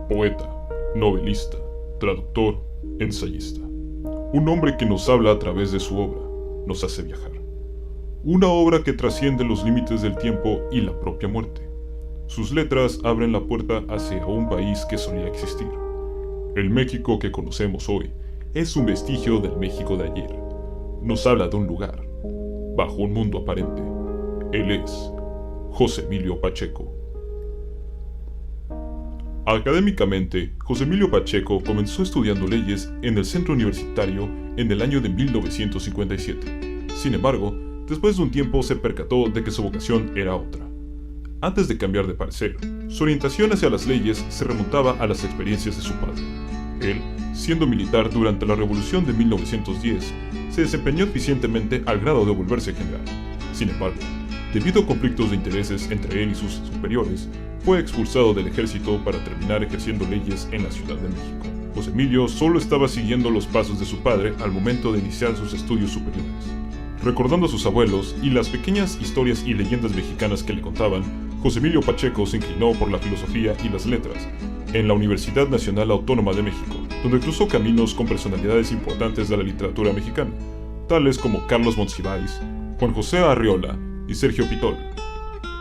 Poeta, novelista, traductor, ensayista. Un hombre que nos habla a través de su obra, nos hace viajar. Una obra que trasciende los límites del tiempo y la propia muerte. Sus letras abren la puerta hacia un país que solía existir. El México que conocemos hoy es un vestigio del México de ayer. Nos habla de un lugar, bajo un mundo aparente. Él es José Emilio Pacheco. Académicamente, José Emilio Pacheco comenzó estudiando leyes en el centro universitario en el año de 1957. Sin embargo, después de un tiempo se percató de que su vocación era otra. Antes de cambiar de parecer, su orientación hacia las leyes se remontaba a las experiencias de su padre. Él, siendo militar durante la Revolución de 1910, se desempeñó eficientemente al grado de volverse general. Sin embargo, debido a conflictos de intereses entre él y sus superiores, fue expulsado del ejército para terminar ejerciendo leyes en la Ciudad de México. José Emilio solo estaba siguiendo los pasos de su padre al momento de iniciar sus estudios superiores. Recordando a sus abuelos y las pequeñas historias y leyendas mexicanas que le contaban, José Emilio Pacheco se inclinó por la filosofía y las letras en la Universidad Nacional Autónoma de México, donde cruzó caminos con personalidades importantes de la literatura mexicana, tales como Carlos Monsiváis, Juan José Arriola y Sergio Pitol.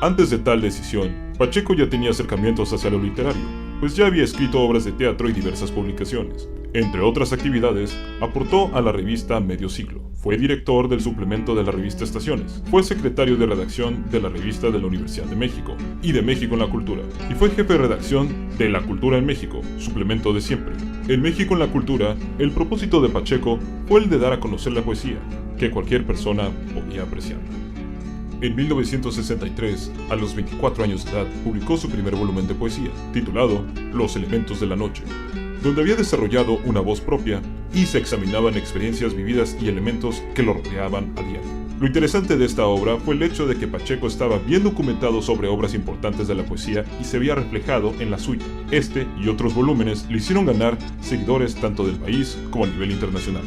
Antes de tal decisión, Pacheco ya tenía acercamientos hacia lo literario, pues ya había escrito obras de teatro y diversas publicaciones. Entre otras actividades, aportó a la revista Medio Siglo. Fue director del suplemento de la revista Estaciones. Fue secretario de redacción de la revista de la Universidad de México y de México en la Cultura. Y fue jefe de redacción de La Cultura en México, suplemento de siempre. En México en la Cultura, el propósito de Pacheco fue el de dar a conocer la poesía, que cualquier persona podía apreciar. En 1963, a los 24 años de edad, publicó su primer volumen de poesía, titulado Los Elementos de la Noche, donde había desarrollado una voz propia y se examinaban experiencias vividas y elementos que lo rodeaban a diario. Lo interesante de esta obra fue el hecho de que Pacheco estaba bien documentado sobre obras importantes de la poesía y se había reflejado en la suya. Este y otros volúmenes le hicieron ganar seguidores tanto del país como a nivel internacional.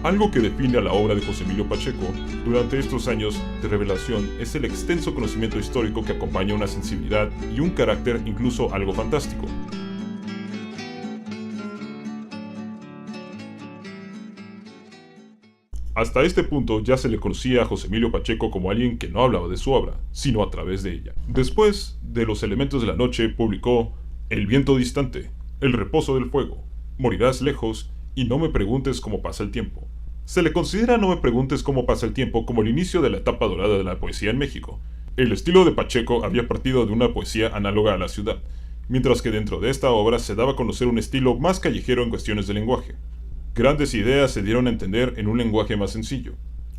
Algo que define a la obra de José Emilio Pacheco durante estos años de revelación es el extenso conocimiento histórico que acompaña una sensibilidad y un carácter incluso algo fantástico. Hasta este punto ya se le conocía a José Emilio Pacheco como alguien que no hablaba de su obra, sino a través de ella. Después de Los Elementos de la Noche publicó El viento distante, El reposo del fuego, Morirás lejos y No me preguntes cómo pasa el tiempo. Se le considera No me preguntes cómo pasa el tiempo como el inicio de la etapa dorada de la poesía en México. El estilo de Pacheco había partido de una poesía análoga a la ciudad, mientras que dentro de esta obra se daba a conocer un estilo más callejero en cuestiones de lenguaje. Grandes ideas se dieron a entender en un lenguaje más sencillo.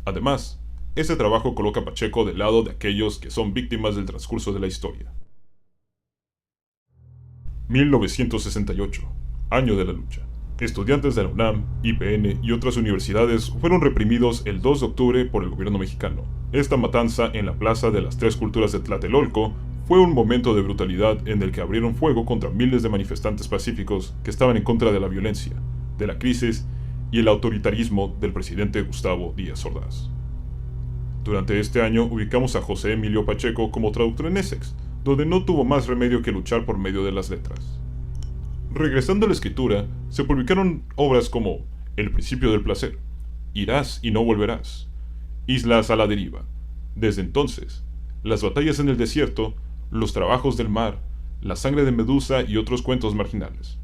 Además, este trabajo coloca a Pacheco del lado de aquellos que son víctimas del transcurso de la historia. 1968, año de la lucha. Estudiantes de la UNAM, IPN y otras universidades fueron reprimidos el 2 de octubre por el gobierno mexicano. Esta matanza en la Plaza de las Tres Culturas de Tlatelolco fue un momento de brutalidad en el que abrieron fuego contra miles de manifestantes pacíficos que estaban en contra de la violencia, de la crisis y el autoritarismo del presidente Gustavo Díaz Ordaz. Durante este año ubicamos a José Emilio Pacheco como traductor en Essex, donde no tuvo más remedio que luchar por medio de las letras. Regresando a la escritura, se publicaron obras como El principio del placer, Irás y no volverás, Islas a la deriva, Desde entonces, Las batallas en el desierto, Los trabajos del mar, La sangre de Medusa y otros cuentos marginales.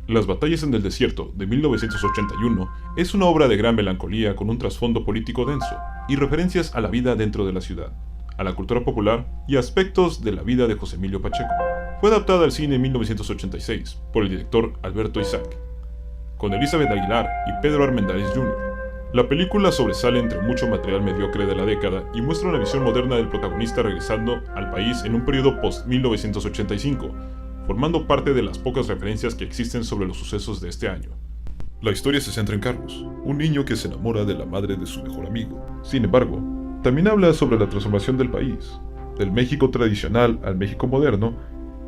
Las batallas en el desierto, de 1981, es una obra de gran melancolía con un trasfondo político denso y referencias a la vida dentro de la ciudad, a la cultura popular y aspectos de la vida de José Emilio Pacheco. Fue adaptada al cine en 1986 por el director Alberto Isaac, con Elizabeth Aguilar y Pedro Armendáriz Jr. La película sobresale entre mucho material mediocre de la década y muestra una visión moderna del protagonista regresando al país en un periodo post-1985, formando parte de las pocas referencias que existen sobre los sucesos de este año. La historia se centra en Carlos, un niño que se enamora de la madre de su mejor amigo. Sin embargo, también habla sobre la transformación del país, del México tradicional al México moderno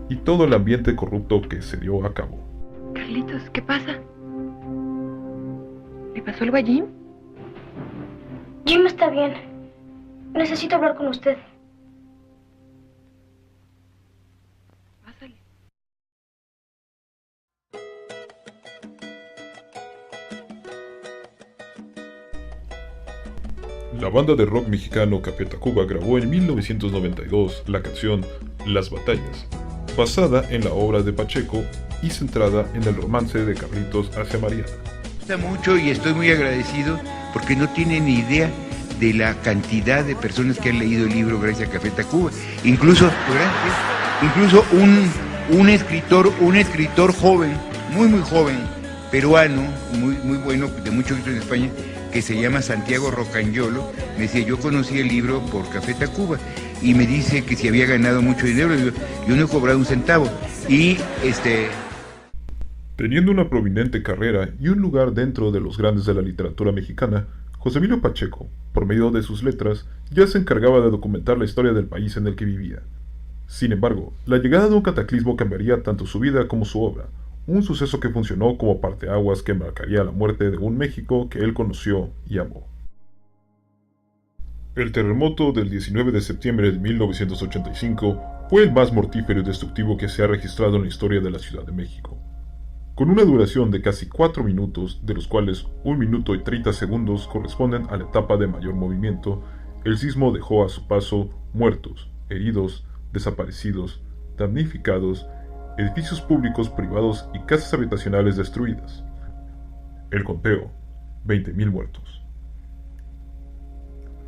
y todo el ambiente corrupto que se dio a cabo. Carlitos, ¿qué pasa? ¿Le pasó algo a Jim? Jim está bien. Necesito hablar con usted. La banda de rock mexicano Café Tacuba grabó en 1992 la canción Las Batallas, basada en la obra de Pacheco y centrada en el romance de Carlitos hacia Mariana. Me gusta mucho y estoy muy agradecido porque no tienen ni idea de la cantidad de personas que han leído el libro gracias a Café Tacuba. Incluso un escritor joven, muy joven, peruano, muy bueno, de mucho éxito en España, que se llama Santiago Rocagnolo, me decía, yo conocí el libro por Café Tacuba, y me dice que si había ganado mucho dinero. Yo no he cobrado un centavo, y Teniendo una prominente carrera y un lugar dentro de los grandes de la literatura mexicana, José Emilio Pacheco, por medio de sus letras, ya se encargaba de documentar la historia del país en el que vivía. Sin embargo, la llegada de un cataclismo cambiaría tanto su vida como su obra, un suceso que funcionó como parteaguas que marcaría la muerte de un México que él conoció y amó. El terremoto del 19 de septiembre de 1985 fue el más mortífero y destructivo que se ha registrado en la historia de la Ciudad de México. Con una duración de casi 4 minutos, de los cuales 1 minuto y 30 segundos corresponden a la etapa de mayor movimiento, el sismo dejó a su paso muertos, heridos, desaparecidos, damnificados, edificios públicos, privados y casas habitacionales destruidas. El conteo, 20.000 muertos.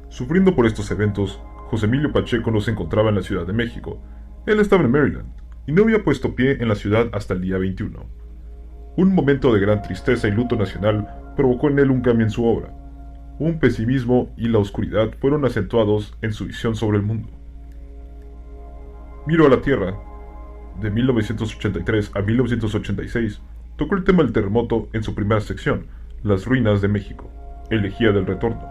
Sufriendo por estos eventos, José Emilio Pacheco no se encontraba en la Ciudad de México. Él estaba en Maryland y no había puesto pie en la ciudad hasta el día 21. Un momento de gran tristeza y luto nacional provocó en él un cambio en su obra. Un pesimismo y la oscuridad fueron acentuados en su visión sobre el mundo. Miro a la Tierra, de 1983 a 1986, tocó el tema del terremoto en su primera sección, Las ruinas de México, elegía del retorno.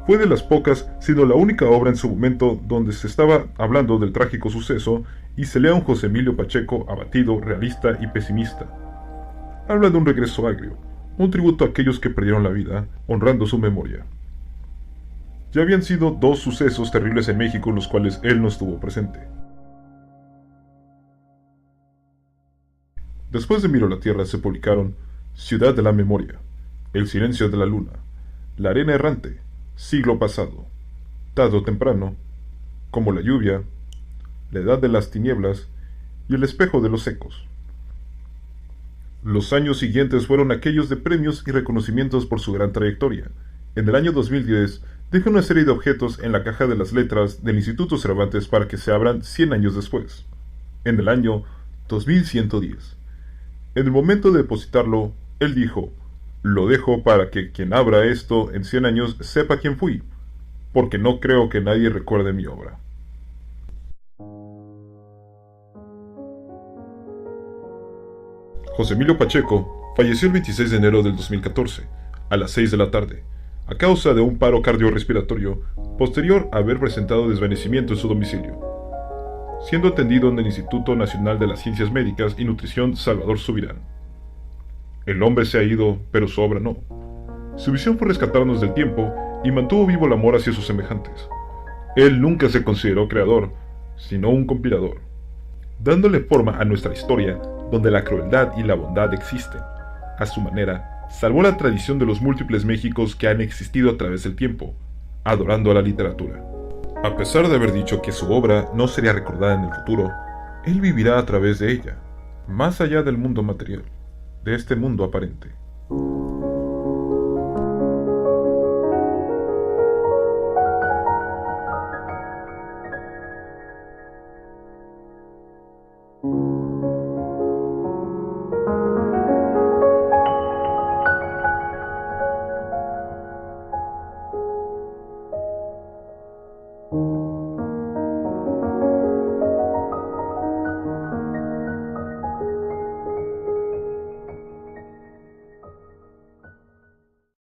Fue de las pocas, sino la única obra en su momento donde se estaba hablando del trágico suceso y se lee a un José Emilio Pacheco abatido, realista y pesimista. Habla de un regreso agrio, un tributo a aquellos que perdieron la vida, honrando su memoria. Ya habían sido 2 sucesos terribles en México en los cuales él no estuvo presente. Después de Miro la Tierra se publicaron Ciudad de la Memoria, El silencio de la luna, La arena errante, Siglo pasado, Tarde o temprano, Como la lluvia, La edad de las tinieblas y El espejo de los ecos. Los años siguientes fueron aquellos de premios y reconocimientos por su gran trayectoria. En el año 2010, deja una serie de objetos en la caja de las letras del Instituto Cervantes para que se abran 100 años después, en el año 2110. En el momento de depositarlo, él dijo, lo dejo para que quien abra esto en 100 años sepa quién fui, porque no creo que nadie recuerde mi obra. José Emilio Pacheco falleció el 26 de enero del 2014, a las 6 de la tarde, a causa de un paro cardiorrespiratorio posterior a haber presentado desvanecimiento en su domicilio, siendo atendido en el Instituto Nacional de las Ciencias Médicas y Nutrición Salvador Subirán. El hombre se ha ido, pero su obra no. Su visión fue rescatarnos del tiempo y mantuvo vivo el amor hacia sus semejantes. Él nunca se consideró creador, sino un compilador, dándole forma a nuestra historia donde la crueldad y la bondad existen. A su manera, salvó la tradición de los múltiples Méxicos que han existido a través del tiempo, adorando a la literatura. A pesar de haber dicho que su obra no sería recordada en el futuro, él vivirá a través de ella, más allá del mundo material, de este mundo aparente.